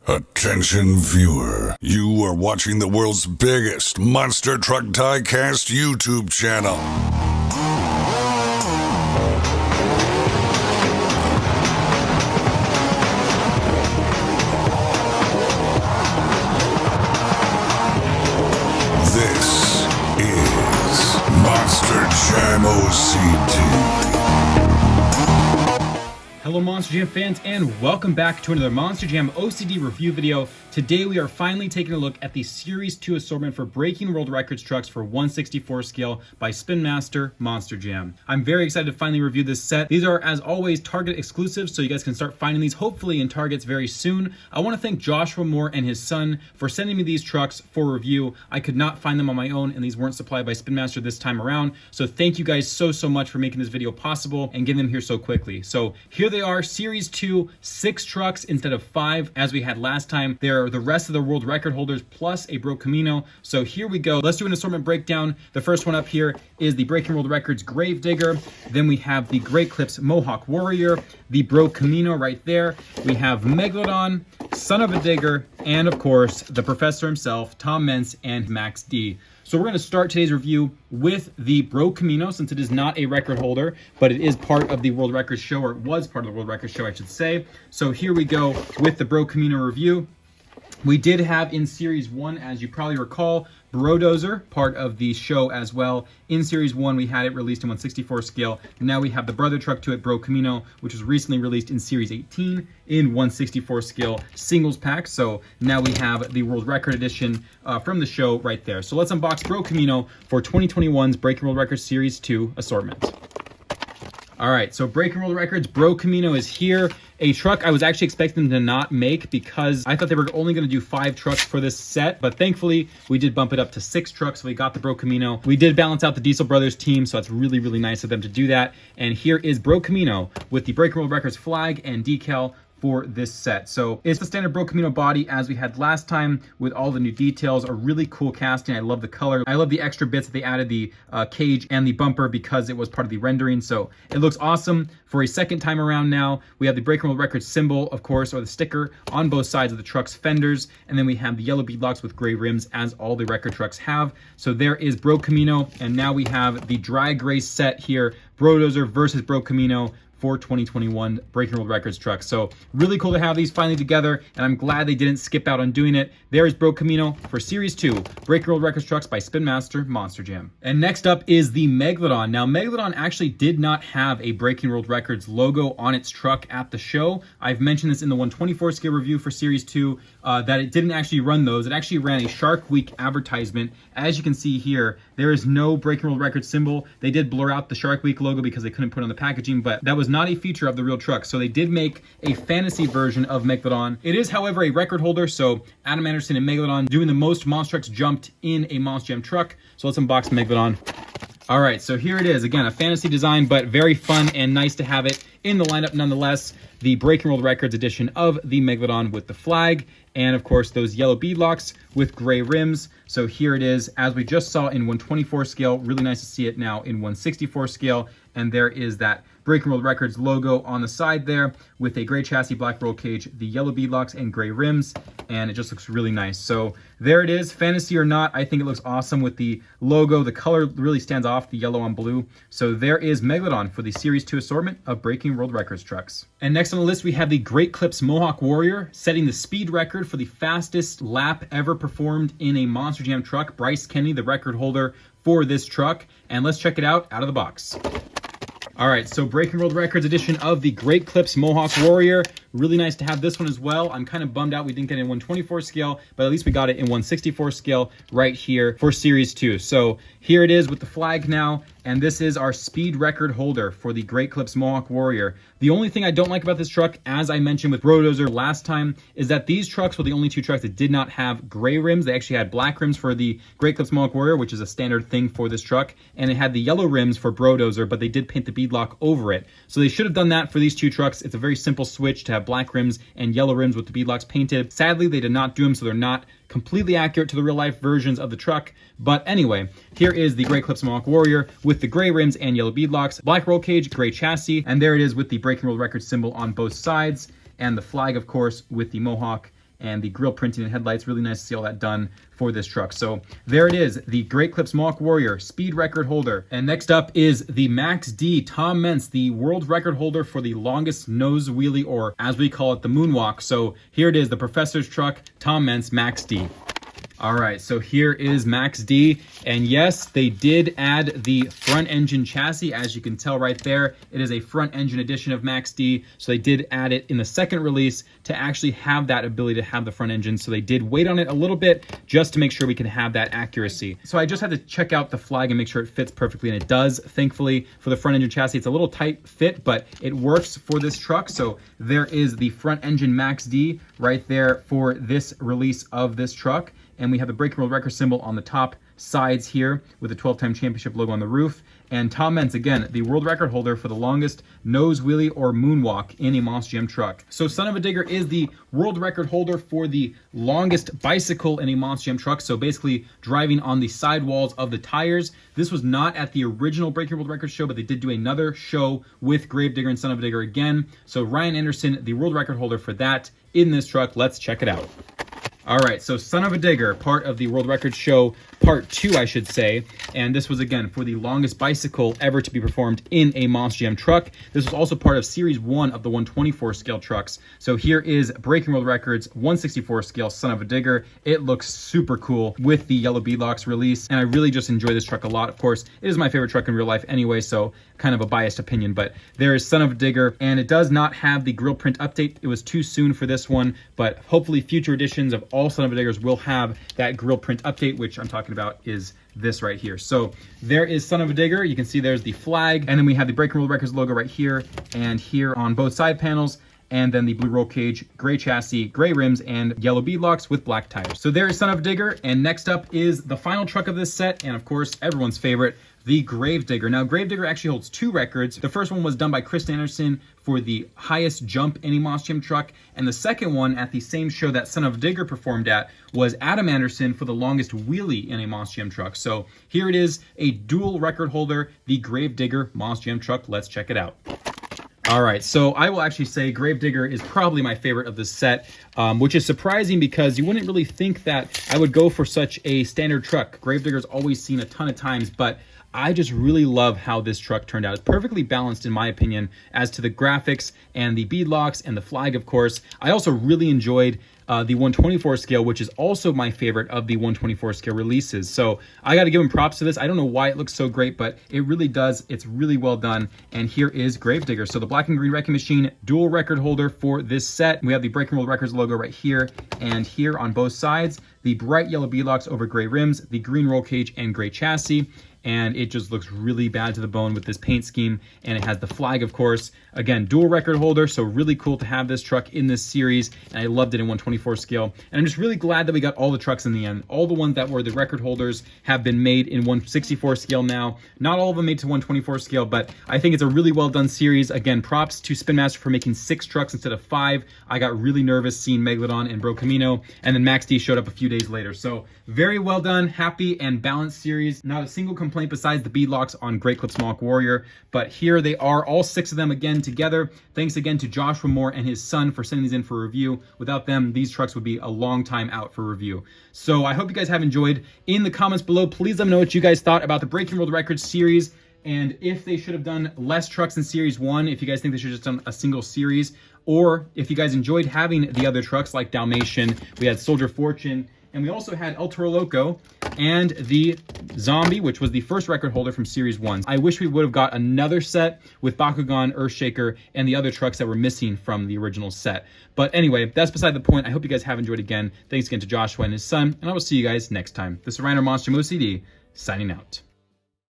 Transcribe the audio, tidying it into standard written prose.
Attention viewer, you are watching the world's biggest monster truck diecast YouTube channel. This is Monster Jam OCD. Hello Monster Jam fans, and welcome back to another Monster Jam OCD review video. Today we are finally taking a look at the Series 2 assortment for breaking world records trucks for 1/64 scale by Spin Master Monster Jam. I'm very excited to finally review this set. These are, as always, Target exclusives, so you guys can start finding these hopefully in Targets very soon. I want to thank Joshua Moore and his son for sending me these trucks for review. I could not find them on my own, and these weren't supplied by Spin Master this time around, so thank you guys so much for making this video possible and getting them here so quickly. So here they are, Series 2, 6 trucks instead of 5 as we had last time. They're the rest of the world record holders plus a Bro Camino. So here we go. Let's do an assortment breakdown. The first one up here is the Breaking World Records Gravedigger. Then we have the Great Clips Mohawk Warrior, the Bro Camino right there. We have Megalodon, Son of a Digger, and of course the professor himself, Tom Mentz and Max D. So we're going to start today's review with the Bro Camino, since it is not a record holder, but it is part of the World Records show, or it was part of the World Records show, I should say. So here we go with the Bro Camino review. We did have in Series 1, as you probably recall, Brodozer, part of the show as well. In Series 1, we had it released in 1/64 scale. Now we have the brother truck to it, Bro Camino, which was recently released in Series 18 in 1/64 scale singles pack. So now we have the World Record Edition from the show right there. So let's unbox Bro Camino for 2021's Breaking World Records Series 2 assortment. All right, so Breaking World Records, Bro Camino is here. A truck I was actually expecting them to not make because I thought they were only going to do 5 trucks for this set, but thankfully we did bump it up to 6 trucks. So we got the Bro Camino. We did balance out the Diesel Brothers team, so that's really nice of them to do that. And here is Bro Camino with the Breaking World Records flag and decal for this set. So it's the standard Bro Camino body as we had last time with all the new details. A really cool casting. I love the color. I love the extra bits that they added, the cage and the bumper, because it was part of the rendering. So it looks awesome. For a second time around now, we have the Breaking World Records symbol, of course, or the sticker on both sides of the truck's fenders. And then we have the yellow beadlocks with gray rims, as all the record trucks have. So there is Bro Camino. And now we have the dry gray set here, Brodozer versus Bro Camino for 2021 Breaking World Records trucks. So really cool to have these finally together, and I'm glad they didn't skip out on doing it. There is Bro Camino for Series 2 Breaking World Records trucks by Spin Master Monster Jam. And next up is the Megalodon. Now Megalodon actually did not have a Breaking World Records logo on its truck at the show. I've mentioned this in the 1/24 scale review for Series 2 that it didn't actually run those. It actually ran a Shark Week advertisement. As you can see here, there is no Breaking World Records symbol. They did blur out the Shark Week logo because they couldn't put it on the packaging, but that was not a feature of the real truck. So they did make a fantasy version of Megalodon. It is, however, a record holder, so Adam Anderson and Megalodon doing the most monster trucks jumped in a Monster Jam truck. So let's unbox Megalodon. All right, so here it is. Again, a fantasy design, but very fun and nice to have it in the lineup nonetheless. The Breaking World Records edition of the Megalodon with the flag, and of course those yellow beadlocks with gray rims. So here it is, as we just saw in 1/24 scale. Really nice to see it now in 1/64 scale. And there is that Breaking World Records logo on the side there with a gray chassis, black roll cage, the yellow beadlocks, and gray rims. And it just looks really nice. So there it is. Fantasy or not, I think it looks awesome with the logo. The color really stands off, the yellow on blue. So there is Megalodon for the Series 2 assortment of Breaking World Records trucks. And next on the list, we have the Great Clips Mohawk Warrior, setting the speed record for the fastest lap ever performed in a Monster Jam truck. Bryce Kennedy, the record holder for this truck. And let's check it out of the box. All right, so Breaking World Records edition of the Great Clips Mohawk Warrior. Really nice to have this one as well. I'm kind of bummed out we didn't get it in 1/24 scale, but at least we got it in 1/64 scale right here for Series 2. So here it is with the flag now, and this is our speed record holder for the Great Clips Mohawk Warrior. The only thing I don't like about this truck, as I mentioned with Brodozer last time, is that these trucks were the only 2 trucks that did not have gray rims. They actually had black rims for the Great Clips Mohawk Warrior, which is a standard thing for this truck, and it had the yellow rims for Brodozer, but they did paint the beadlock over it. So they should have done that for these 2 trucks. It's a very simple switch to have black rims and yellow rims with the beadlocks painted. Sadly, they did not do them, so they're not completely accurate to the real life versions of the truck. But anyway, here is the Great Clips Mohawk Warrior with the gray rims and yellow beadlocks, black roll cage, gray chassis, and there it is with the Breaking World Records symbol on both sides, and the flag, of course, with the Mohawk and the grill printing and headlights. Really nice to see all that done for this truck. So there it is, the Great Clips Mohawk Warrior speed record holder. And next up is the Max D Tom Mentz, the world record holder for the longest nose wheelie, or as we call it, the moonwalk. So here it is, the Professor's truck, Tom Mentz Max D. All right, so here is Max D, and yes, they did add the front engine chassis. As you can tell right there, it is a front engine edition of Max D, so they did add it in the second release to actually have that ability to have the front engine. So they did wait on it a little bit just to make sure we can have that accuracy. So I just had to check out the flag and make sure it fits perfectly, and it does, thankfully, for the front engine chassis. It's a little tight fit, but it works for this truck. So there is the front engine Max D right there for this release of this truck. And we have the Breaking World Record symbol on the top sides here with the 12-time championship logo on the roof. And Tom Mentz, again, the world record holder for the longest nose wheelie or moonwalk in a Monster Jam truck. So Son of a Digger is the world record holder for the longest bicycle in a Monster Jam truck. So basically driving on the sidewalls of the tires. This was not at the original Breaking World Record show, but they did do another show with Gravedigger and Son of a Digger again. So Ryan Anderson, the world record holder for that in this truck. Let's check it out. All right, so Son of a Digger, part of the World Record Show, part 2, I should say. And this was, again, for the longest bicycle ever to be performed in a Monster Jam truck. This was also part of Series 1 of the 124 scale trucks. So here is Breaking World Records 164 scale Son of a Digger. It looks super cool with the yellow beadlocks release, and I really just enjoy this truck a lot. Of course, it is my favorite truck in real life anyway, so kind of a biased opinion, but there is Son of a Digger, and it does not have the grill print update. It was too soon for this one, but hopefully future editions of all Son of a Diggers will have that grill print update, which I'm talking about is this right here. So there is Son of a Digger. You can see there's the flag, and then we have the Breaking World Records logo right here and here on both side panels, and then the blue roll cage, gray chassis, gray rims, and yellow beadlocks with black tires. So there is Son of a Digger, and next up is the final truck of this set, and of course, everyone's favorite, the Gravedigger. Now, Gravedigger actually holds 2 records. The first one was done by Chris Anderson for the highest jump in a Monster Jam truck, and the second one at the same show that Son of a Digger performed at was Adam Anderson for the longest wheelie in a Monster Jam truck. So here it is, a dual record holder, the Gravedigger Monster Jam truck. Let's check it out. All right, so I will actually say Gravedigger is probably my favorite of this set, which is surprising because you wouldn't really think that I would go for such a standard truck. Gravedigger's always seen a ton of times, but I just really love how this truck turned out. It's perfectly balanced, in my opinion, as to the graphics and the beadlocks and the flag, of course. I also really enjoyed the 124 scale, which is also my favorite of the 124 scale releases. So I got to give him props to this. I don't know why it looks so great, but it really does. It's really well done. And here is Gravedigger. So the black and green Wrecking Machine dual record holder for this set. We have the Breaking World Records logo right here and here on both sides. The bright yellow beadlocks over gray rims, the green roll cage and gray chassis. And it just looks really bad to the bone with this paint scheme. And it has the flag, of course. Again, dual record holder, so really cool to have this truck in this series. And I loved it in 124 scale. And I'm just really glad that we got all the trucks in the end. All the ones that were the record holders have been made in 164 scale now. Not all of them made to 124 scale, but I think it's a really well done series. Again, props to Spin Master for making 6 trucks instead of 5. I got really nervous seeing Megalodon and Bro Camino, and then Max D showed up a few days later. So very well done, happy and balanced series. Not a single complaint besides the beadlocks on Great Clips Mohawk Warrior, but here they are, all 6 of them again together. Thanks again to Joshua Moore and his son for sending these in for review. Without them, these trucks would be a long time out for review. So I hope you guys have enjoyed. In the comments below, please let me know what you guys thought about the Breaking World Records series, and if they should have done less trucks in Series 1, if you guys think they should have just done a single series, or if you guys enjoyed having the other trucks like Dalmatian, we had Soldier Fortune, and we also had El Toro Loco and the Zombie, which was the first record holder from Series 1. I wish we would have got another set with Bakugan, Earthshaker, and the other trucks that were missing from the original set. But anyway, that's beside the point. I hope you guys have enjoyed again. Thanks again to Joshua and his son, and I will see you guys next time. This is Ryan or Monster Jam OCD, signing out.